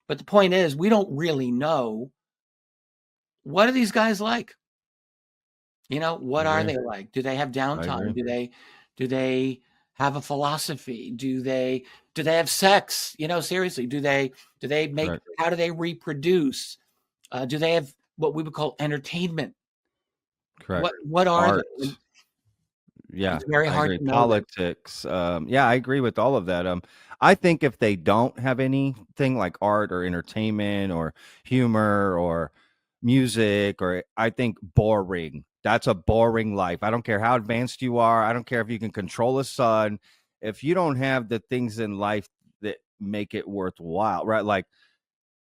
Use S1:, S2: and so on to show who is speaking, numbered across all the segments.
S1: But the point is, we don't really know, what are these guys like?
S2: I
S1: What are
S2: agree.
S1: they like? Do they have
S2: I
S1: downtime?
S2: agree.
S1: Do they have a philosophy? Do they have sex? Seriously, do they make
S2: Right.
S1: how do they reproduce? Do they have what we would call entertainment?
S2: Correct.
S1: What are they? And
S2: Art. Yeah,
S1: it's very
S2: I
S1: hard
S2: agree.
S1: to know that.
S2: Politics. Yeah, I agree with all of that. I think if they don't have anything like art or entertainment or humor or music, or I think boring. That's a boring life. I don't care how advanced you are. I don't care if you can control a sun. If you don't have the things in life that make it worthwhile, right? Like,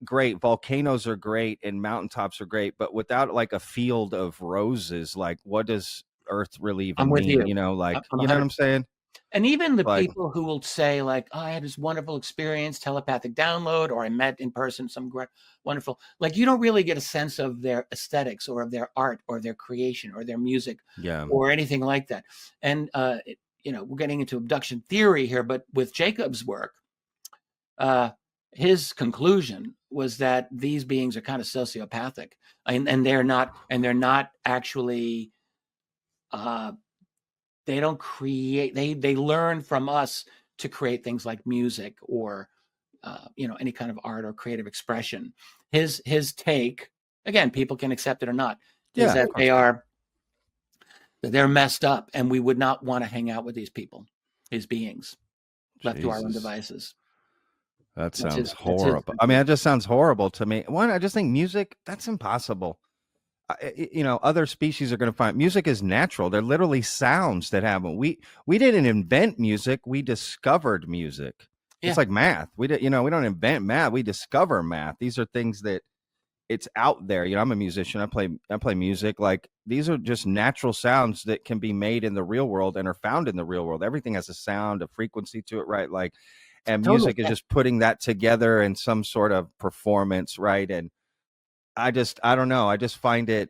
S2: great, volcanoes are great and mountaintops are great, but without like a field of roses, like what does Earth really
S1: I'm
S2: even
S1: with
S2: mean?
S1: you.
S2: Like,
S1: I'm
S2: you know what
S1: 100.
S2: I'm saying?
S1: And even the
S2: Like,
S1: people who will say, like, "Oh, I had this wonderful experience, telepathic download, or I met in person some wonderful," like, you don't really get a sense of their aesthetics or of their art or their creation or their music
S2: yeah,
S1: or anything like that. And, we're getting into abduction theory here, but with Jacob's work, uh, his conclusion was that these beings are kind of sociopathic, and they're not actually, uh, they don't create, they learn from us to create things like music or any kind of art or creative expression. His take, again, people can accept it or not, is
S2: yeah, of
S1: that
S2: course.
S1: they're messed up, and we would not want to hang out with these people, these beings, left to our own
S2: Jesus,
S1: devices.
S2: that
S1: That's his
S2: sounds
S1: that's his
S2: horrible. I mean, that
S1: conclusion.
S2: just sounds horrible to me. One, I just think music, that's impossible. Other species are going to find music is natural. They're literally sounds that happen. We didn't invent music. We discovered music. It's
S1: Yeah,
S2: like math. We don't invent math. We discover math. These are things that it's out there. I'm a musician. I play music. Like, these are just natural sounds that can be made in the real world and are found in the real world. Everything has a sound, a frequency to it, right? Like, and
S1: totally.
S2: music is
S1: Yeah.
S2: just putting that together in some sort of performance, right? And I don't know. I just find it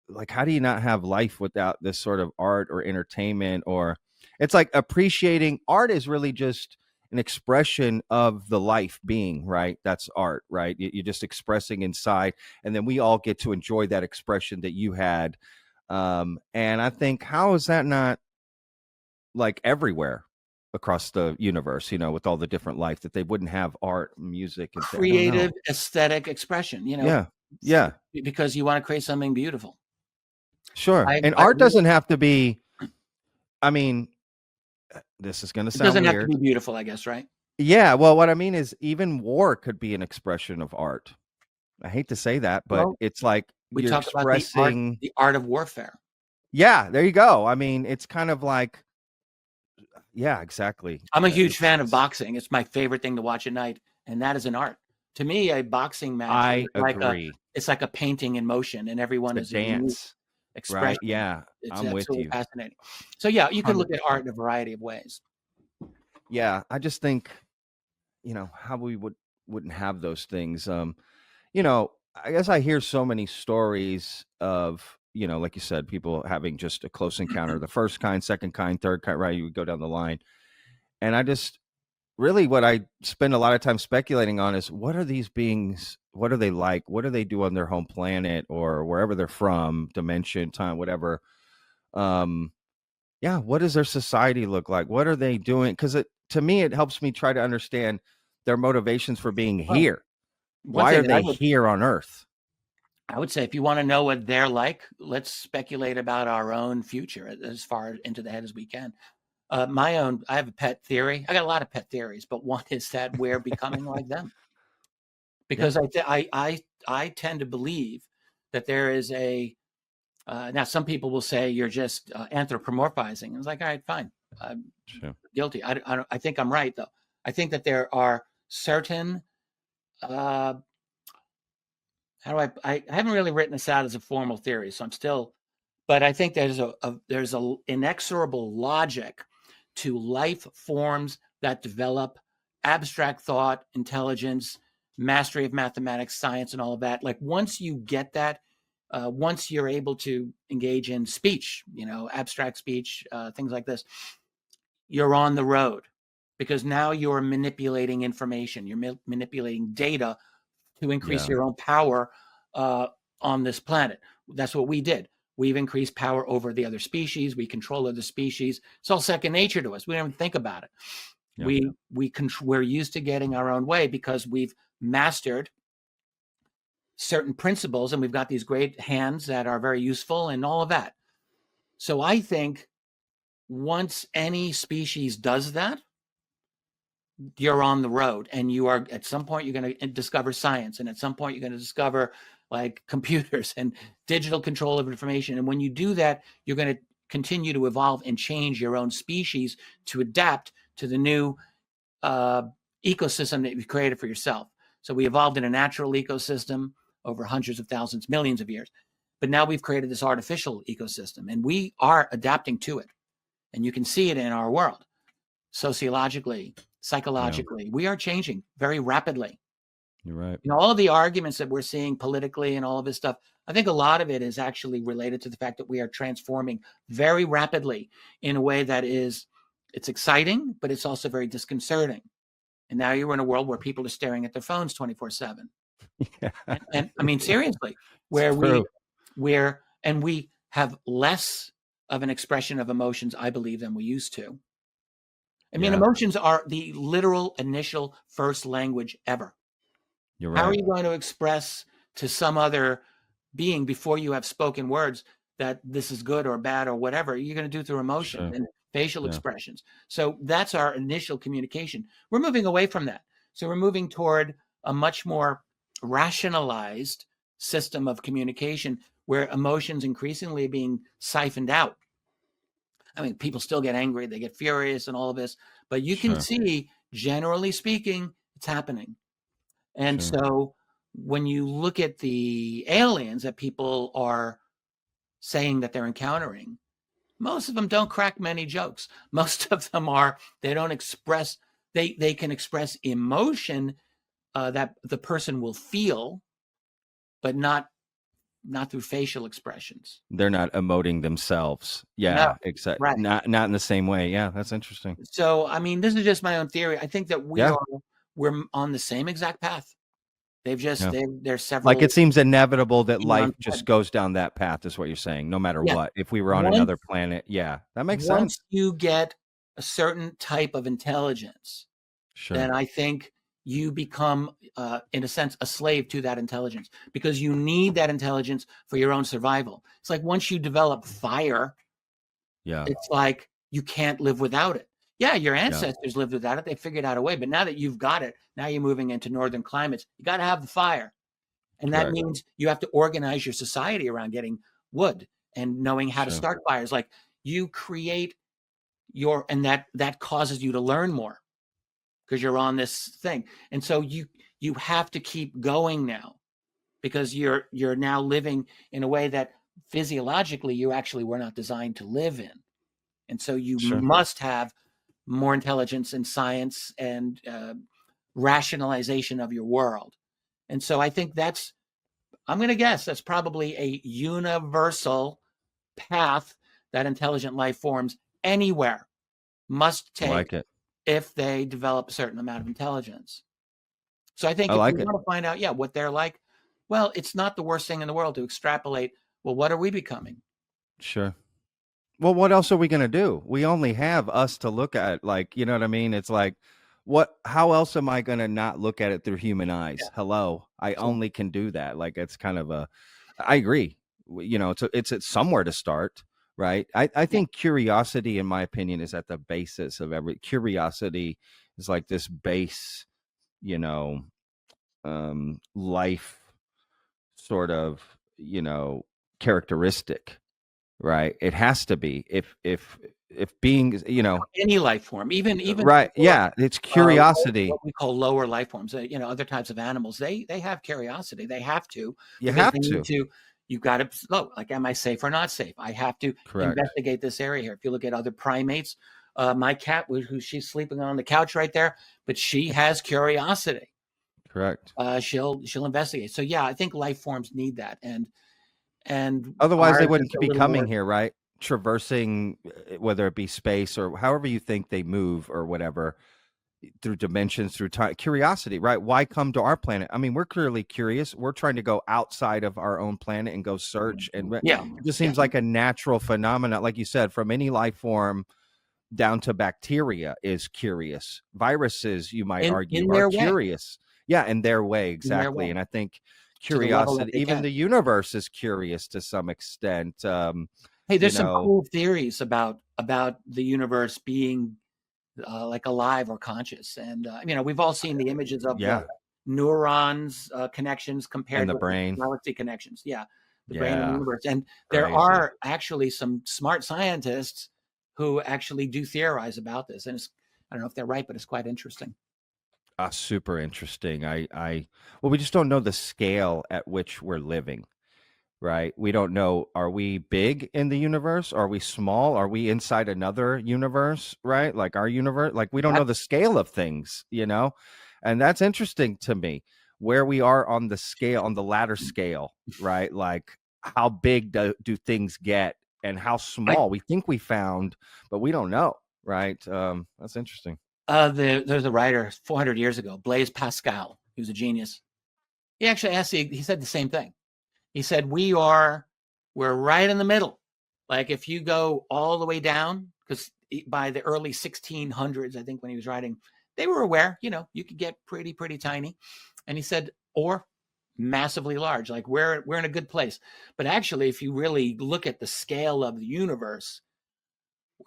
S2: like, how do you not have life without this sort of art or entertainment? Or it's like appreciating art is really just an expression of the life being, right? That's art, right? You're just expressing inside, and then we all get to enjoy that expression that you had. And I think, how is that not like everywhere across the universe, with all the different life, that they wouldn't have art, music, and I don't
S1: Creative
S2: know.
S1: aesthetic expression,
S2: Yeah, yeah,
S1: because you want to create something beautiful.
S2: sure.
S1: I
S2: And
S1: I
S2: art doesn't have to be, I mean, this is going to
S1: It
S2: sound
S1: doesn't have to
S2: weird.
S1: be beautiful, I guess, right?
S2: Yeah, well, what I mean is even war could be an expression of art. I hate to say that, but
S1: Well,
S2: it's like
S1: we
S2: you're
S1: talk about the art
S2: expressing.
S1: the art of warfare.
S2: Yeah, there you go. I mean, it's kind of like, yeah, exactly.
S1: I'm a huge fan of
S2: It's
S1: boxing. It's my favorite thing to watch at night, and that is an art. To me, a boxing match is
S2: I
S1: like a
S2: agree.
S1: it's like a painting in motion, and
S2: It's
S1: everyone
S2: a
S1: is a unique
S2: dance, right?
S1: expression.
S2: Yeah,
S1: It's
S2: I'm with
S1: absolutely
S2: you.
S1: fascinating. So, yeah, you can look at art
S2: 100%.
S1: in a variety of ways.
S2: Yeah, I just think, how we wouldn't have those things. You know, I guess I hear so many stories of, like you said, people having just a close encounter, the first kind, second kind, third kind, right? You would go down the line. And I just really, what I spend a lot of time speculating on is, what are these beings? What are they like? What do they do on their home planet or wherever they're from, dimension, time, whatever? Um, yeah, what does their society look like? What are they doing? Because to me, it helps me try to understand their motivations for being
S1: Well,
S2: here.
S1: one
S2: Why are
S1: thing
S2: they here on Earth?
S1: I would say, if you wanna know what they're like, let's speculate about our own future as far into the head as we can. I have a pet theory. I got a lot of pet theories, but one is that we're becoming like them,
S2: Yeah,
S1: because I tend to believe that there is a now some people will say you're just anthropomorphizing. I was like, all right, fine, I'm
S2: sure.
S1: guilty. I think I'm right though. I think that there are certain uh, how do I haven't really written this out as a formal theory, so I'm still, but I think there's a inexorable logic to life forms that develop abstract thought, intelligence, mastery of mathematics, science, and all of that. Like, once you get that, once you're able to engage in speech, abstract speech, things like this, you're on the road, because now you're manipulating information, you're manipulating data to increase
S2: Yeah.
S1: your own power on this planet. That's what we did. We've increased power over the other species. We control other species. It's all second nature to us. We don't even think about it.
S2: Yeah.
S1: We're used to getting our own way because we've mastered certain principles, and we've got these great hands that are very useful and all of that. So I think once any species does that, you're on the road, and you are, at some point, you're going to discover science, and at some point you're going to discover like computers and digital control of information. And when you do that, you're going to continue to evolve and change your own species to adapt to the new ecosystem that you've created for yourself. So we evolved in a natural ecosystem over hundreds of thousands, millions of years. But now we've created this artificial ecosystem, and we are adapting to it. And you can see it in our world, sociologically, psychologically. We are changing very rapidly.
S2: You're right.
S1: All of the arguments that we're seeing politically and all of this stuff, I think a lot of it is actually related to the fact that we are transforming very rapidly in a way that it's exciting, but it's also very disconcerting. And now you're in a world where people are staring at their phones 24/7.
S2: Yeah.
S1: And I mean, seriously, where we have less of an expression of emotions, I believe, than we used to. I mean, emotions are the literal initial first language ever.
S2: You're
S1: How are
S2: right.
S1: you going to express to some other being before you have spoken words that this is good or bad or whatever? You're going to do through emotion
S2: Sure.
S1: and facial expressions. So that's our initial communication. We're moving away from that. So we're moving toward a much more rationalized system of communication where emotions increasingly are being siphoned out. I mean, people still get angry, they get furious and all of this, but you can see, generally speaking, it's happening. And so when you look at the aliens that people are saying that they're encountering, most of them don't crack many jokes. Most of them they don't express, they can express emotion that the person will feel, but not through facial expressions.
S2: They're not emoting themselves.
S1: No,
S2: Yeah, exactly.
S1: right.
S2: Not in the same way. Yeah, that's interesting.
S1: So, I mean, this is just my own theory. I think that we're on the same exact path. They've just,
S2: Yeah.
S1: there's
S2: Like,
S1: several
S2: it seems inevitable that life
S1: eons
S2: just
S1: ahead.
S2: goes down that path is what you're saying, no matter
S1: Yeah.
S2: what. If we were on
S1: Once
S2: another planet, that makes sense.
S1: you get a certain type of intelligence,
S2: Sure.
S1: then I think you become, in a sense, a slave to that intelligence, because you need that intelligence for your own survival. It's like once you develop fire,
S2: Yeah.
S1: it's like you can't live without it. Yeah, your ancestors lived without it. They figured out a way. But now that you've got it, now you're moving into northern climates. You got to have the fire. And that means you have to organize your society around getting wood and knowing how to start fires. Like you create and that causes you to learn more because you're on this thing. And so you have to keep going now because you're now living in a way that physiologically you actually were not designed to live in. And so you must have more intelligence and science and rationalization of your world. And so I think I'm going to guess that's probably a universal path that intelligent life forms anywhere must
S2: I like
S1: take
S2: it.
S1: if they develop a certain amount of intelligence. So I think
S2: I
S1: if
S2: like
S1: we
S2: it.
S1: want to find out, what they're like, well, it's not the worst thing in the world to extrapolate, well, what are we becoming?
S2: Sure. Well, what else are we going to do? We only have us to look at, like, you know what I mean? It's like, how else am I going to not look at it through human eyes?
S1: Yeah.
S2: Hello. I only can do that. Like, it's kind of I agree. It's somewhere to start, right? I think curiosity, in my opinion, is at the basis of curiosity is like this base, life sort of, characteristic. Right. It has to be if being,
S1: Any life form, even
S2: right.
S1: before,
S2: Yeah. It's curiosity.
S1: what we call lower life forms, other types of animals, they have curiosity. They have to,
S2: You
S1: because
S2: have
S1: they need
S2: to.
S1: to, you've got to, like, am I safe or not safe? I have to
S2: Correct.
S1: investigate this area here. If you look at other primates, my cat, who she's sleeping on the couch right there, but she has curiosity.
S2: Correct.
S1: She'll investigate. So yeah, I think life forms need that. And
S2: Otherwise they
S1: ours
S2: wouldn't
S1: is a
S2: be
S1: little
S2: coming
S1: more,
S2: here, right? Traversing, whether it be space or however you think they move or whatever. through dimensions, through time, curiosity, right? Why come to our planet? I mean, we're clearly curious. We're trying to go outside of our own planet and go search. And it
S1: Yeah,
S2: just
S1: yeah.
S2: seems like a natural phenomenon. Like you said, from any life form down to bacteria is curious. Viruses, you might argue,
S1: In
S2: are
S1: their way,
S2: curious. Yeah, in their way,
S1: in their
S2: exactly.
S1: way,
S2: And I think
S1: to the level that
S2: curiosity,
S1: they
S2: even
S1: can.
S2: the universe is curious to some extent.
S1: Hey,
S2: You
S1: there's some
S2: know,
S1: cool theories about the universe being like alive or conscious, and we've all seen the images of the
S2: yeah,
S1: neurons connections
S2: in
S1: compared
S2: the
S1: with
S2: brain.
S1: galaxy connections. Yeah, the brain and the
S2: Yeah,
S1: universe, and there
S2: crazy.
S1: are actually some smart scientists who actually do theorize about this, and I don't know if they're right, but it's quite interesting.
S2: Super interesting. Well, we just don't know the scale at which we're living, right? We don't know, are we big in the universe? Are we small? Are we inside another universe, right? Like our universe, like we don't know
S1: That
S2: the scale of things, you know? And that's interesting to me, where we are on the scale, on the ladder scale, right? Like how big do things get and how
S1: I
S2: small we think we found, but we don't know, right? That's interesting.
S1: there's a writer 400 years ago, Blaise Pascal. He was a genius. He actually he said the same thing. He said, we're right in the middle. Like if you go all the way down, because by the early 1600s, I think when he was writing, they were aware, you could get pretty tiny. And he said, or massively large, like we're in a good place. But actually, if you really look at the scale of the universe,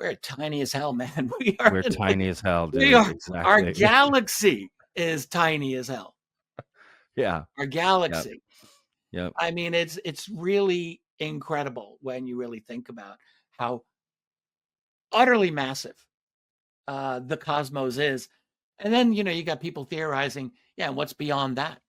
S1: we're tiny as hell, man. We are,
S2: We're tiny as hell,
S1: we
S2: dude.
S1: are, our
S2: Exactly.
S1: galaxy is tiny as hell.
S2: Yeah.
S1: Our
S2: Yep.
S1: galaxy.
S2: Yep.
S1: I mean, it's really incredible when you really think about how utterly massive the cosmos is. And then, you got people theorizing, yeah, what's beyond that?